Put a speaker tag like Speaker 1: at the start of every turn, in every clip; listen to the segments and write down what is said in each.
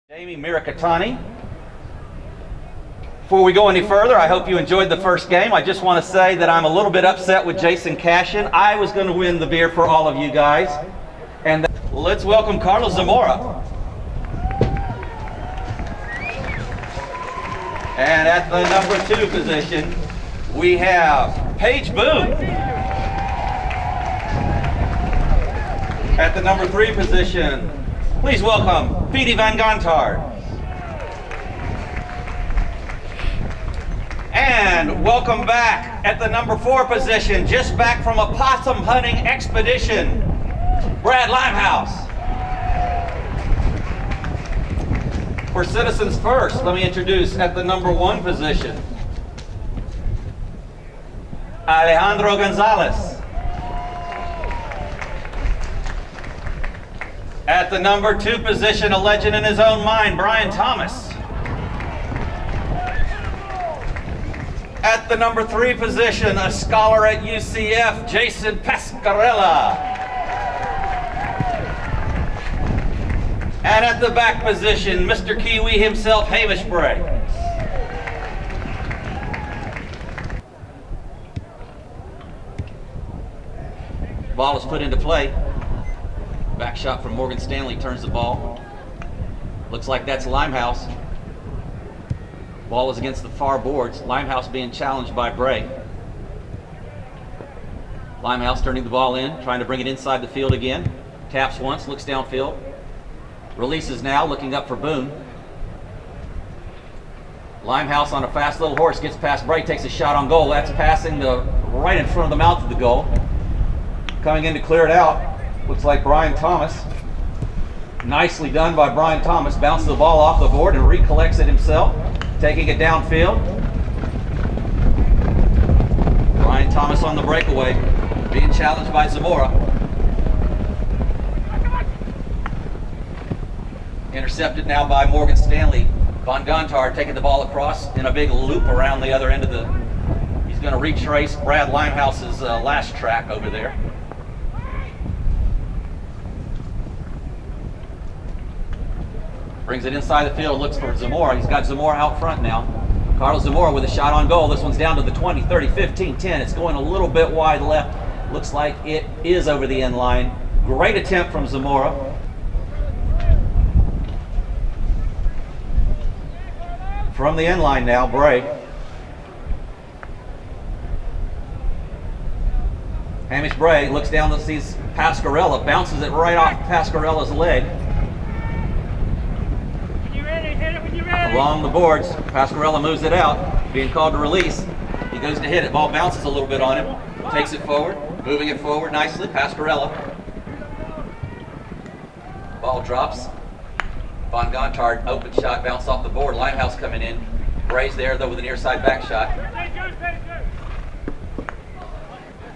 Speaker 1: Jamie Mirikatani. Before we go any further, I hope you enjoyed the first game. I just want to say that I'm a little bit upset with Jason Cashin. I was going to win the beer for all of you guys. And let's welcome Carlos Zamora. And at the number 2 position, we have Paige Boone. At the number 3 position, please welcome Petey Van Gontard. And welcome back at the number 4 position, just back from a possum hunting expedition, Brad Limehouse. For Citizens First, let me introduce at the number 1 position, Alejandro Gonzalez. At the number 2 position, a legend in his own mind, Brian Thomas. At the number 3 position, a scholar at UCF, Jason Pascarella. And at the back position, Mr. Kiwi himself, Hamish Bray. Ball is put into play. Back shot from Morgan Stanley turns the ball. Looks like that's Limehouse. Ball is against the far boards. Limehouse being challenged by Bray. Limehouse turning the ball in, trying to bring it inside the field again. Taps once, looks downfield. Releases now, looking up for Boone. Limehouse on a fast little horse gets past Bray, takes a shot on goal. That's passing right in front of the mouth of the goal. Coming in to clear it out. Looks like Brian Thomas. Nicely done by Brian Thomas. Bounces the ball off the board and recollects it himself, taking it downfield. Brian Thomas on the breakaway, being challenged by Zamora. Intercepted now by Morgan Stanley. Van Gontard taking the ball across in a big loop around the other end of the... He's going to retrace Brad Limehouse's last track over there. Brings it inside the field, looks for Zamora. He's got Zamora out front now. Carlos Zamora with a shot on goal. This one's down to the 20, 30, 15, 10. It's going a little bit wide left. Looks like it is over the end line. Great attempt from Zamora. From the end line now, Bray. Hamish Bray looks down and sees Pascarella, bounces it right off Pascarella's leg. Along the boards, Pascarella moves it out, being called to release. He goes to hit it, ball bounces a little bit on him, takes it forward, moving it forward nicely, Pascarella. Ball drops. Van Gontard, open shot, bounced off the board, Limehouse coming in. Bray's there though with a near side back shot.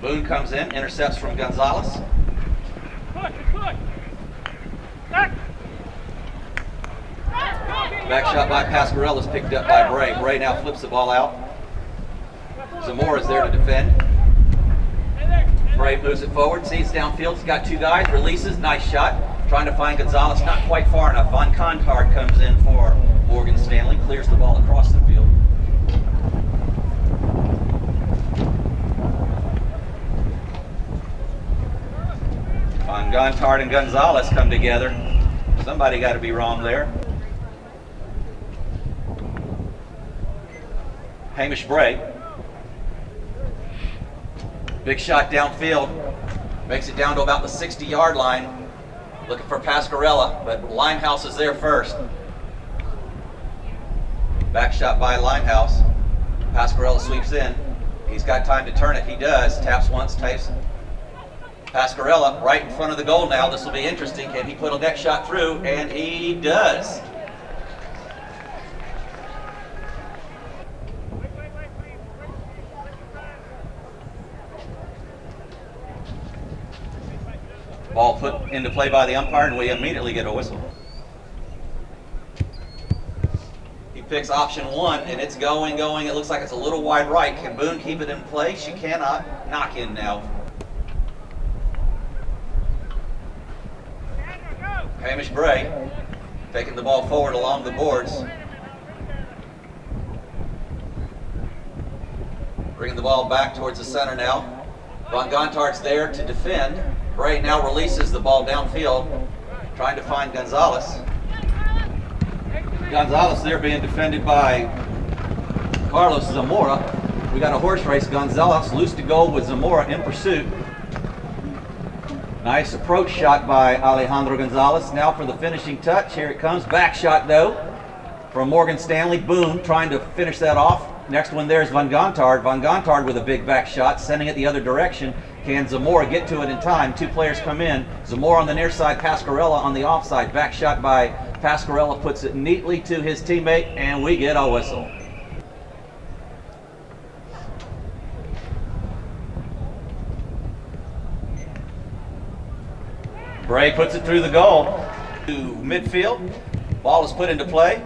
Speaker 1: Boone comes in, intercepts from Gonzalez. Back shot by Pascarella is picked up by Bray. Bray now flips the ball out. Zamora is there to defend. Bray moves it forward, sees downfield, he's got 2 guys, releases, nice shot. Trying to find Gonzalez, not quite far enough. Van Gontard comes in for Morgan Stanley, clears the ball across the field. Van Gontard and Gonzalez come together. Somebody got to be wrong there. Hamish Bray. Big shot downfield. Makes it down to about the 60-yard line. Looking for Pascarella, but Limehouse is there first. Back shot by Limehouse. Pascarella sweeps in. He's got time to turn it. He does. Taps once, taps. Pascarella right in front of the goal now. This will be interesting. Can he put a next shot through? And he does. Ball put into play by the umpire, and we immediately get a whistle. He picks option 1, and it's going. It looks like it's a little wide right. Can Boone keep it in play? She cannot. Knock in now. Hamish Bray Taking the ball forward along the boards. Bringing the ball back towards the center now. Von Gontard's there to defend. Bray now releases the ball downfield, trying to find Gonzalez. Gonzalez there being defended by Carlos Zamora. We got a horse race. Gonzalez loose to go with Zamora in pursuit. Nice approach shot by Alejandro Gonzalez. Now for the finishing touch. Here it comes. Back shot though from Morgan Stanley. Boone trying to finish that off. Next one there is Von Gontard. Von Gontard with a big back shot, sending it the other direction. Can Zamora get to it in time? Two players come in. Zamora on the near side, Pasquarella on the offside. Back shot by Pasquarella puts it neatly to his teammate, and we get a whistle. Bray puts it through the goal to midfield. Ball is put into play.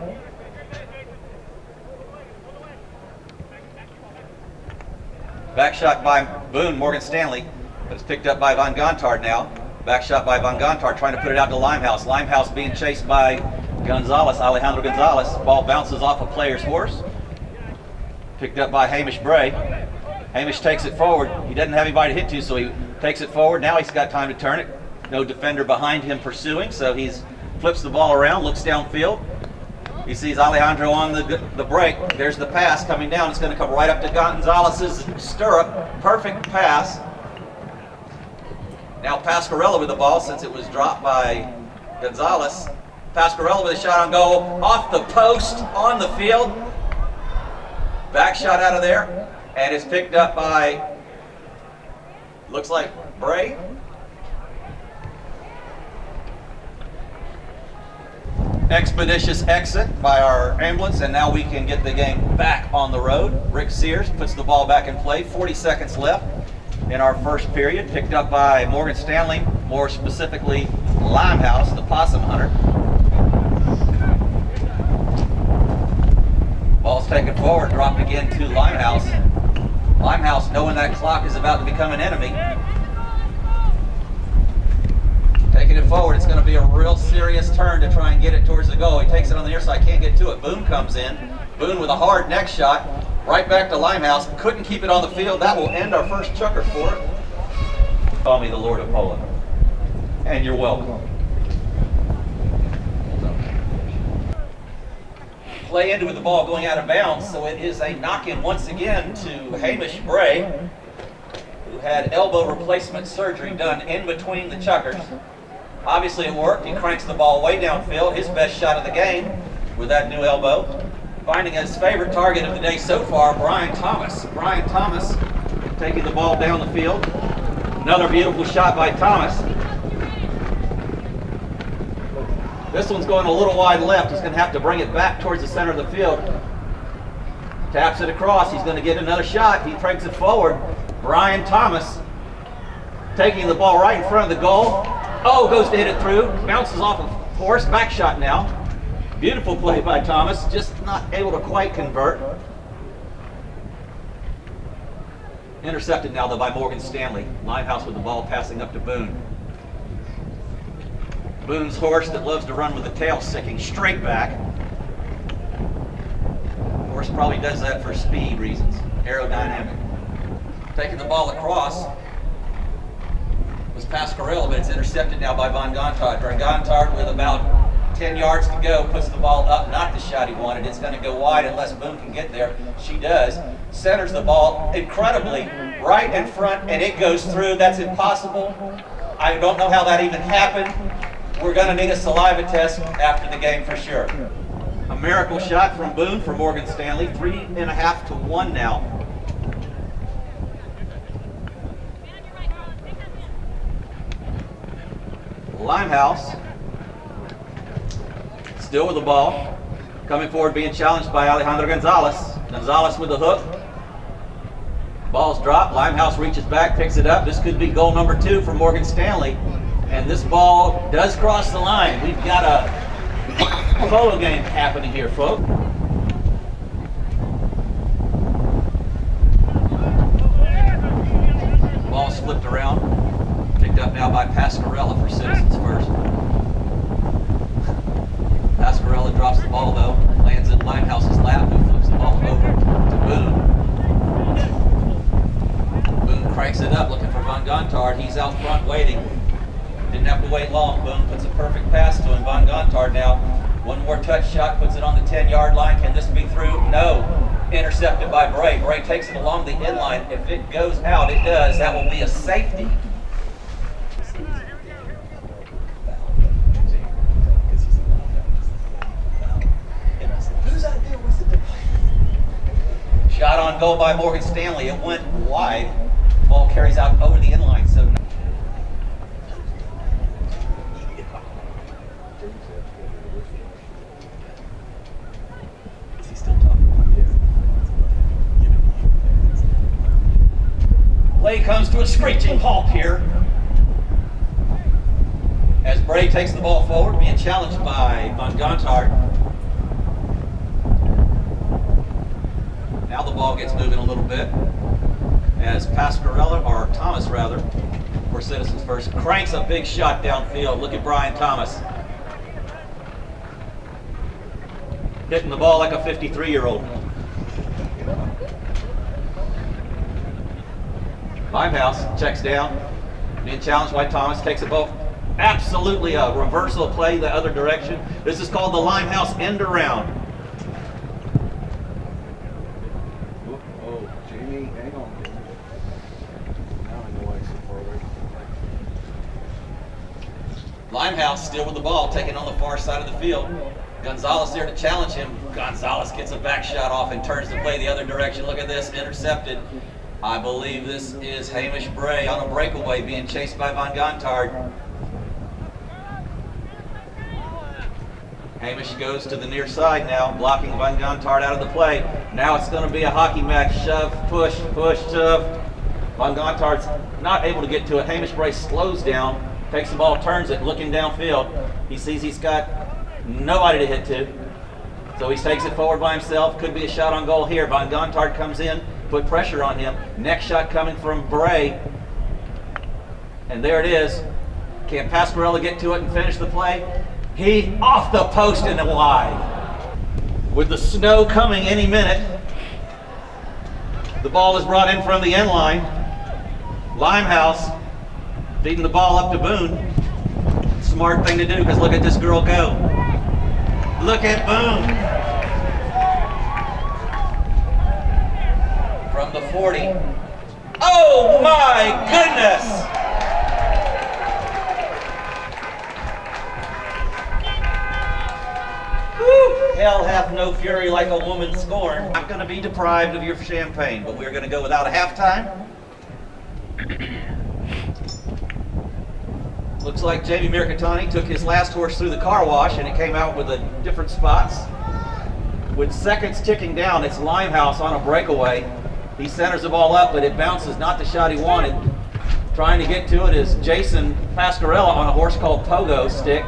Speaker 1: Back shot by Boone, Morgan Stanley, but it's picked up by Von Gontard now. Back shot by Von Gontard, trying to put it out to Limehouse. Limehouse being chased by Gonzalez, Alejandro Gonzalez. Ball bounces off a player's horse. Picked up by Hamish Bray. Hamish takes it forward. He doesn't have anybody to hit to, so he takes it forward. Now he's got time to turn it. No defender behind him pursuing, so he flips the ball around, looks downfield. He sees Alejandro on the break. There's the pass coming down. It's going to come right up to Gonzalez's stirrup. Perfect pass. Now Pasquarella with the ball since it was dropped by Gonzalez. Pasquarella with a shot on goal. Off the post on the field. Back shot out of there. And it's picked up by, looks like Bray. Expeditious exit by our ambulance, and now we can get the game back on the road. Rick Sears puts the ball back in play. 40 seconds left in our first period. Picked up by Morgan Stanley, more specifically Limehouse, the possum hunter. Ball's taken forward, dropped again to Limehouse. Limehouse, knowing that clock is about to become an enemy. Taking it forward, it's going to be a real serious turn to try and get it towards the goal. He takes it on the near side, can't get to it. Boone comes in. Boone with a hard neck shot, right back to Limehouse. Couldn't keep it on the field. That will end our first chukker for it. Call me the Lord of Polo. And you're welcome. Play into with the ball going out of bounds, so it is a knock-in once again to Hamish Bray, who had elbow replacement surgery done in between the chukkers. Obviously it worked. He cranks the ball way downfield, his best shot of the game with that new elbow. Finding his favorite target of the day so far, Brian Thomas. Brian Thomas taking the ball down the field. Another beautiful shot by Thomas. This one's going a little wide left. He's going to have to bring it back towards the center of the field. Taps it across. He's going to get another shot. He cranks it forward. Brian Thomas taking the ball right in front of the goal. Oh, goes to hit it through. Bounces off a horse. Back shot now. Beautiful play by Thomas. Just not able to quite convert. Intercepted now though by Morgan Stanley. Limehouse with the ball passing up to Boone. Boone's horse that loves to run with the tail sticking straight back. Horse probably does that for speed reasons. Aerodynamic. Taking the ball across was Pasquarella, but it's intercepted now by Von Gontard. Von Gontard with about 10 yards to go puts the ball up, not the shot he wanted. It's going to go wide unless Boone can get there. She does. Centers the ball incredibly right in front, and it goes through. That's impossible. I don't know how that even happened. We're going to need a saliva test after the game for sure. A miracle shot from Boone for Morgan Stanley. 3.5 to 1 now. Limehouse still with the ball. Coming forward being challenged by Alejandro Gonzalez. Gonzalez with the hook. Ball's dropped. Limehouse reaches back, picks it up. This could be goal number 2 for Morgan Stanley. And this ball does cross the line. We've got a polo game happening here, folks. Ball's flipped around. Picked up now by Pasquarella for Citizens first. drops the ball though, lands in Limehouse's lap, who flips the ball over to Boone. Boone cranks it up, looking for Von Gontard. He's out front waiting. Didn't have to wait long. Boone puts a perfect pass to him. Von Gontard now. One more touch shot, puts it on the 10-yard line. Can this be through? No. Intercepted by Bray. Bray takes it along the inline. If it goes out, it does. That will be a safety. Shot on goal by Morgan Stanley. It went wide. Ball carries out over the inline. So play comes to a screeching halt here as Bray takes the ball forward, being challenged by Von Gontard. Now the ball gets moving a little bit as Pasquarella, or Thomas rather, for Citizens First, cranks a big shot downfield. Look at Brian Thomas. Hitting the ball like a 53-year-old. Limehouse checks down, being challenged by Thomas, takes a ball. Absolutely a reversal play the other direction. This is called the Limehouse end around.
Speaker 2: Oh, Jamie, hang on. Now I know why he's so far away.
Speaker 1: Limehouse still with the ball, taken on the far side of the field. Gonzalez there to challenge him. Gonzalez gets a back shot off and turns the play the other direction. Look at this, intercepted. I believe this is Hamish Bray on a breakaway being chased by Von Gontard. Hamish goes to the near side now, blocking Von Gontard out of the play. Now it's going to be a hockey match. Shove, push, push, shove. Von Gontard's not able to get to it. Hamish Bray slows down, takes the ball, turns it, looking downfield. He sees he's got nobody to hit to. So he takes it forward by himself. Could be a shot on goal here. Von Gontard comes in, put pressure on him. Next shot coming from Bray. And there it is. Can Pasquarella get to it and finish the play? He off the post and wide. With the snow coming any minute, the ball is brought in from the end line. Limehouse feeding the ball up to Boone. Smart thing to do, because look at this girl go. Look at Boone. From the 40. Oh my goodness! Hell hath no fury like a woman scorned. Not going to be deprived of your champagne, but we're going to go without a halftime. Looks like Jamie Mercatani took his last horse through the car wash and it came out with different spots. With seconds ticking down, it's Limehouse on a breakaway. He centers the ball up, but it bounces, not the shot he wanted. Trying to get to it is Jason Pasquarella on a horse called Pogo Stick.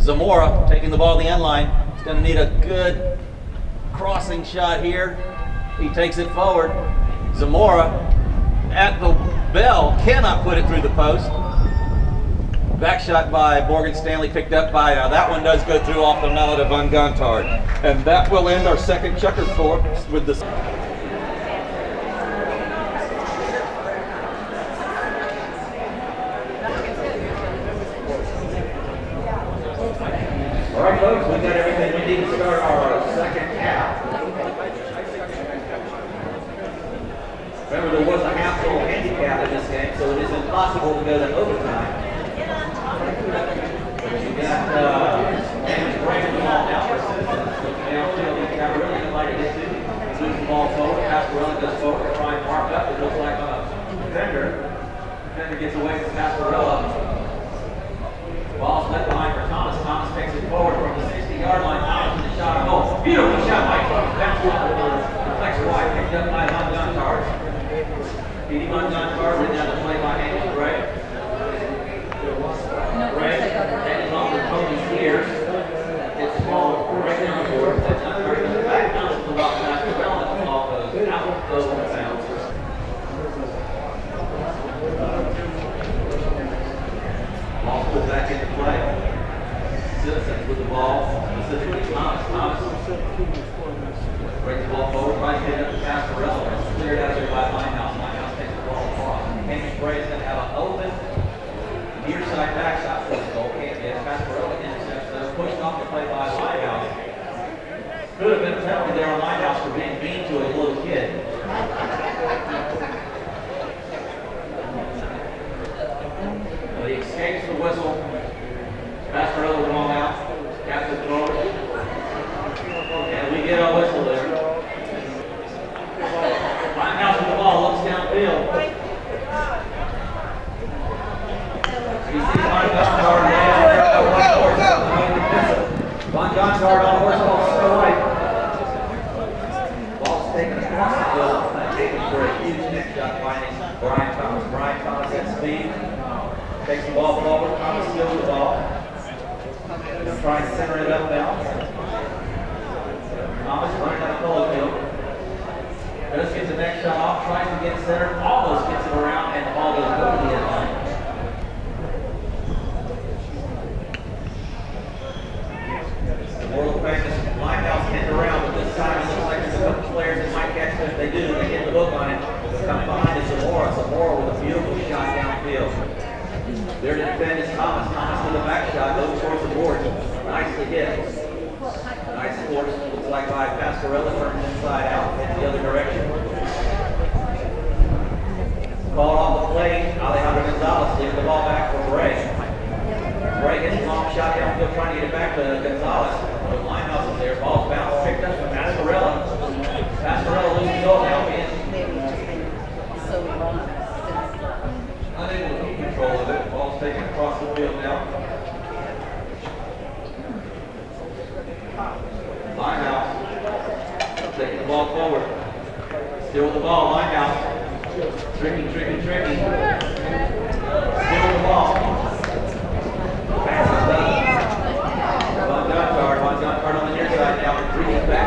Speaker 1: Zamora taking the ball to the end line. He's going to need a good crossing shot here. He takes it forward. Zamora at the bell cannot put it through the post. Back shot by Morgan Stanley, picked up by, that one does go through off the mallet of Von Gontard. And that will end our second checker for with the... All right, folks, we got everything we need to start our second half. Remember, there was a half-goal handicap in this game, so it is impossible to go to overtime. We got James breaking the ball now for Citizens. Looking downfield, he's got really nobody to get to. He moves the ball forward, Pasquarella goes forward to try and mark up. It looks like on a defender. Defender gets away from Pasquarella. Ball's left behind for Thomas. Thomas takes it forward from the 60-yard line. Thomas with a shot on goal. Beautiful shot by Thomas. That's what reflects wide. Picked up by Von Gontard. Petey Von Gontard written down the play by Hamish Bray. Bray heading off the Tony's ears. It's ball right down the board. That's not very good. Back down to the ball. Pasquarella off of out of bounds. Ball pulled back in. next shot finding Brian Thomas. Brian Thomas at speed. Takes the ball forward. Thomas steals the ball. He's trying to center it up now. Thomas running down the Polo field. Does get the next shot off. Tries to get centered. Almost gets it around, and the ball goes over the end line. World famous linehouse hitting around, but this time it looks like there's a couple players that might catch it. If they do, they get the look on it. Coming behind is Zamora. Zamora with a beautiful shot downfield. There to defend is Thomas. Thomas with a back shot, goes towards the board. Nicely hit. Nice force. Looks like by Pascarella turns inside out, heads the other direction. Called off the play. Alejandro Gonzalez leaves the ball back for Bray. Bray gets a long shot downfield trying to get it back to Gonzalez. The linehouse is there. Ball's bounced, picked up from Pascarella. Pascarella loses goal now. Unable to keep control of it. Ball's taken across the field now. Linehouse taking the ball forward. Still with the ball. Linehouse. Tricky. Still with the ball. Pass is done. Von Guntard on the near side now. Reaches back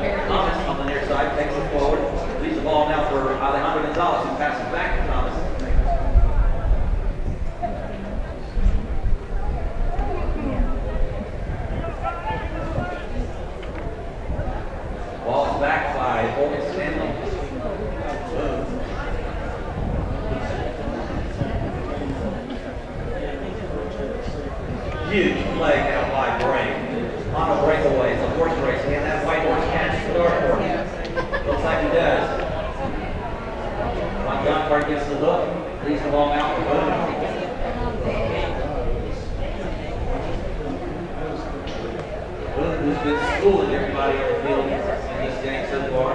Speaker 1: in. Thomas on the near side takes it forward. Leaves the ball now for Alejandro Gonzalez, who passes back to Thomas. Ball is back by Stanley. Huge play now by Bray. On a breakaway, it's a horse race. Can that white horse catch the start for him? Looks like he does. Von Guntard gets the look, leaves the ball out for Boone. Boone, who's been schooling everybody on the field in this game so far.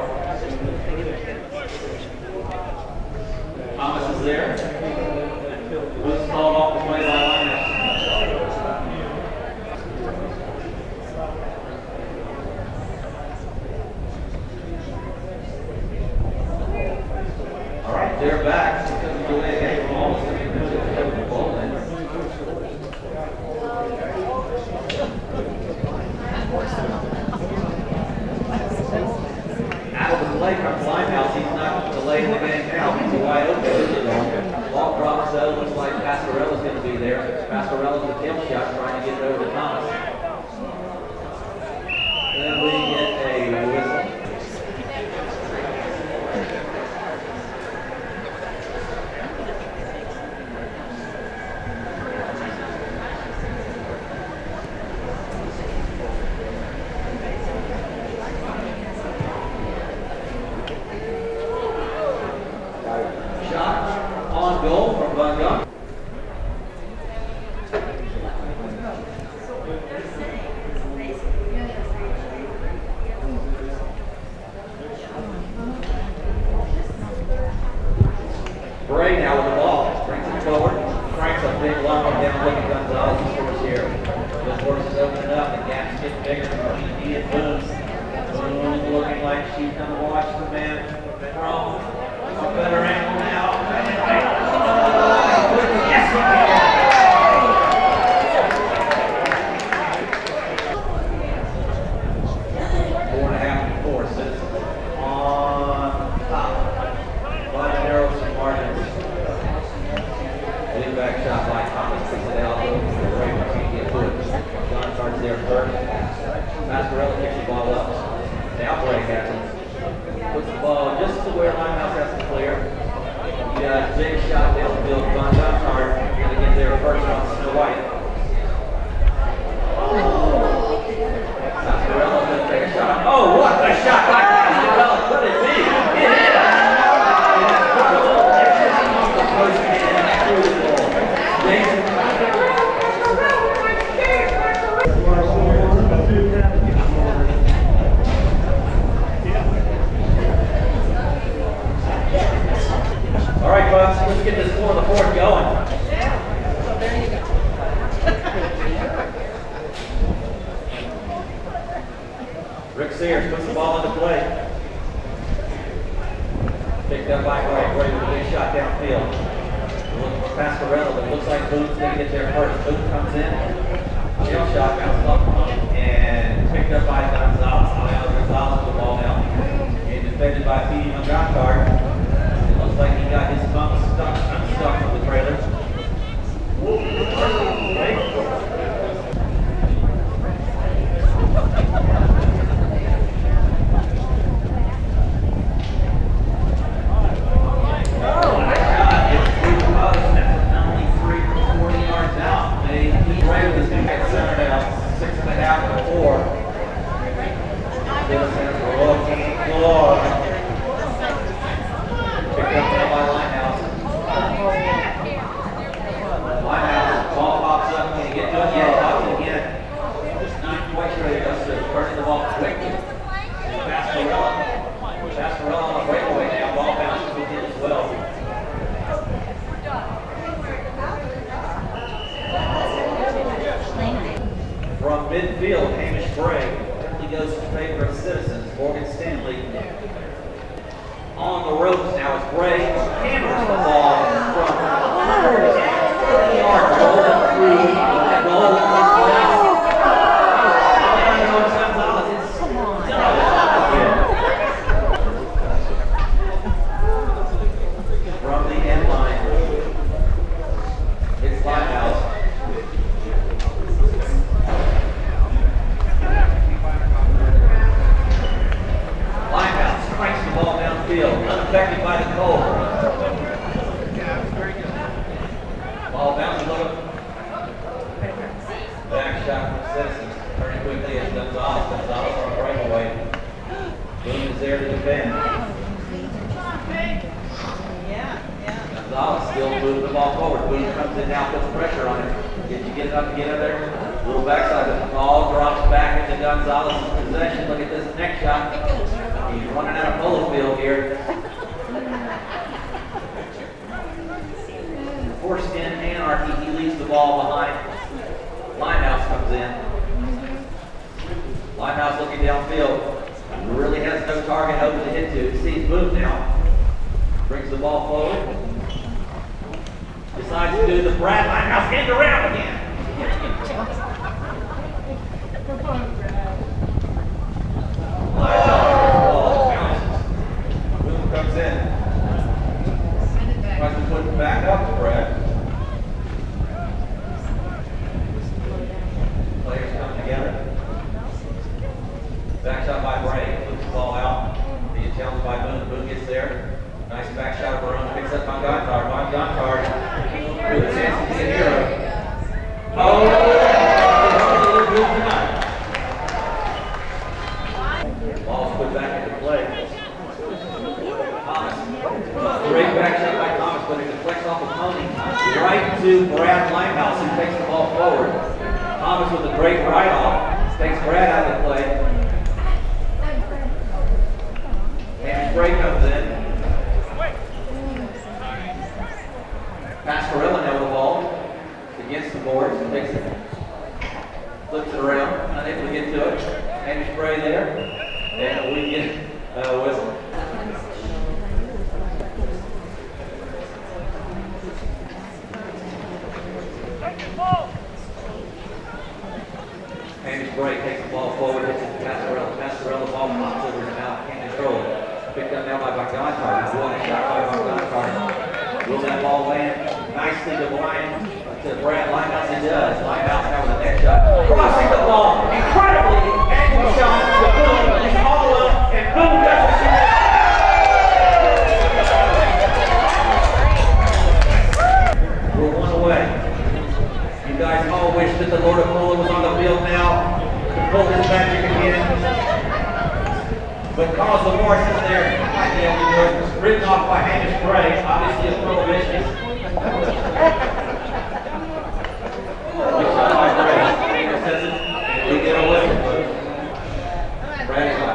Speaker 1: Thomas is there. Boone's called off the play by Linus. They're back. Out of the play comes Limehouse. He's not delaying the game now. He's wide open. Ball drops, so looks like Pascarella's going to be there. Pascarella's with a tail shot trying to get it over to Thomas. Then we get a whistle. Bray now with the ball, brings it forward, cranks a big lump up down, looking Gonzalez's horse here. This horse is opening up, the gap's getting bigger between he and Boone. Boone looking like she's going to watch the man throw. A better angle now. Yes, he can. Pascarella picks the ball up. The outbreak happens. Puts the ball just to where Limehouse has to clear. He got a big shot downfield. Von Guntard going to get there first on Snow White. Pascarella's going to take a shot. Oh, what a shot by Pascarella. Could it be? It is! All right, folks, let's get this 4 of the 4th going.
Speaker 3: So there you go.
Speaker 1: Rick Sears puts the ball into play. Takes Picked up by Gray. Gray with a big shot downfield. Looking for Pasquarello, but it looks like Boone's going to get there first. Boone comes in. Shell shot, bounces off the pump, and picked up by Gonzalez. Gonzalez with the ball now. And defended by P.D. Montgomery. It looks like he got his thumb unstuck from the trailer. From midfield, Hamish Bray currently goes in favor of Citizens. Morgan Stanley on the ropes now as Bray hammers the ball from 30 yards. Golden three. Goal from the end line. It's Limehouse. Strikes the ball downfield, unaffected by the cold. Ball bounces over. Back shot from Citizens. Turning quickly as Gonzalez. Gonzalez on a breakaway. Boone is there to defend. Gonzalez still moving the ball forward. Boone comes in now, puts pressure on it. Did you get enough to get in there? Little backside. The ball drops back into Gonzalez's possession. Look at this next shot. He's running out of Polo field here. Forced in anarchy, he leaves the ball behind. Limehouse comes in. Limehouse looking downfield. Really has no target open to hit to. Sees Boone now. Brings the ball forward. Decides to do the Brad Limehouse end around again. Comes in. Tries to put it back up to Brad. Players come together. Back shot by Bray. Puts the ball out. Being challenged by Boone. Boone gets there. Nice back shot of Barone. Picks up Montgomery. Montgomery with a chance to be a hero. Ball's put back into play. Great back shot by Thomas, but it deflects off of Tony right to Brad Limehouse, who takes the ball forward. Thomas with a great write-off takes Brad out of the play. And Bray comes in. Pasquarello now with the ball against the boards and takes it, flips it around, unable to get to it. Hamish Bray there, and we get a whistle. Hamish Bray takes the ball forward, hits it to Pasquarello. Pasquarello ball pops over and out, can't control it. Picked up now by Montgomery. One shot by Montgomery. Will that ball land nicely to Brad Limehouse? It does. Limehouse now with the next shot. Crossing the ball, incredibly angled shot to Boone. He's all alone, and Boone does what she did. We're one away. You guys all wish that the Lord of Polo was on the field now to pull this magic again. But because the Morris is there, I can't do it. Written off by Hamish Bray, obviously a prohibition. We get a whistle. Brad is on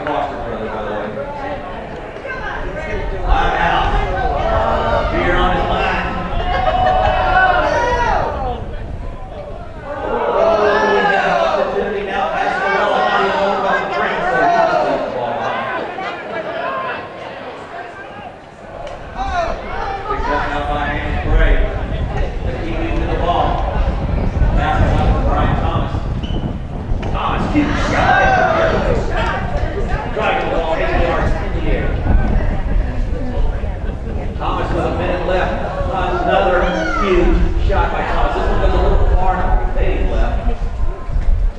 Speaker 1: huge shot by Thomas. This one goes a little far fading left.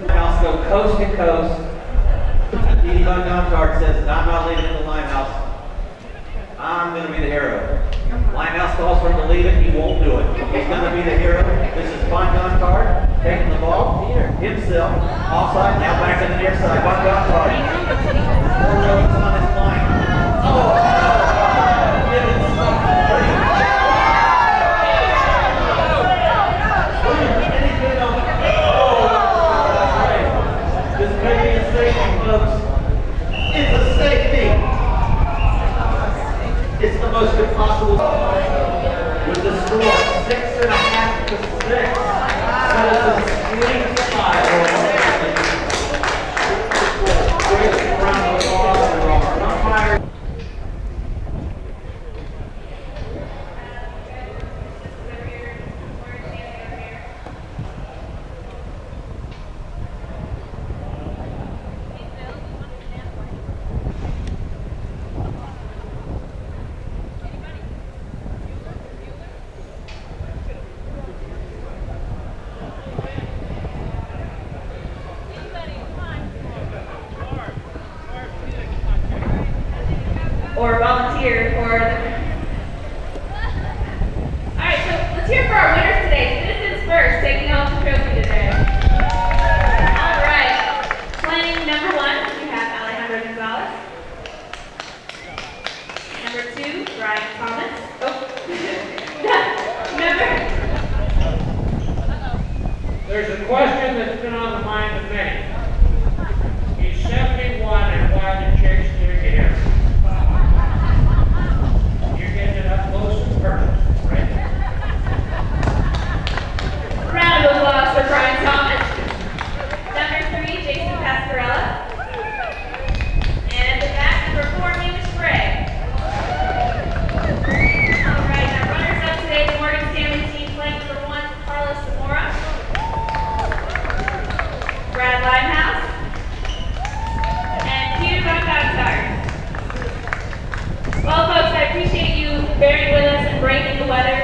Speaker 1: Limehouse go coast to coast. Didi Von Gontard says, I'm not leaving in the Limehouse. I'm going to be the hero. Limehouse calls for him to leave it. He won't do it. He's going to be the hero. This is Von Gontard taking the ball himself. Offside. Now back to the near side. Von Gontard. Four rows on his line. Oh, give it something pretty. This may be a safety, folks. It's a safety. It's the most impossible. With the score 6.5 to 6. Citizens lead 5. Great round of applause for our umpire.
Speaker 3: Or volunteer for the... Alright, so let's hear for our winners today. Citizens first, taking home the trophy today. Alright, playing number 1, we have Alejandro Gonzalez. Number 2, Brian Thomas. Oh,
Speaker 4: There's a question that's been on the mind of many. He's 71 and why the chicks didn't get him. You're getting it up close and personal, right?
Speaker 3: Round of applause for Brian Thomas. Number 3, Jason Pascarella. And the back, number 4, Hamish Gray. Alright, now runners up today, the Morgan Stanley team playing number 1, Carlos Zamora. Brad Limehouse. And Peter Von Gontard. Well, folks, I appreciate you bearing with us and braving the weather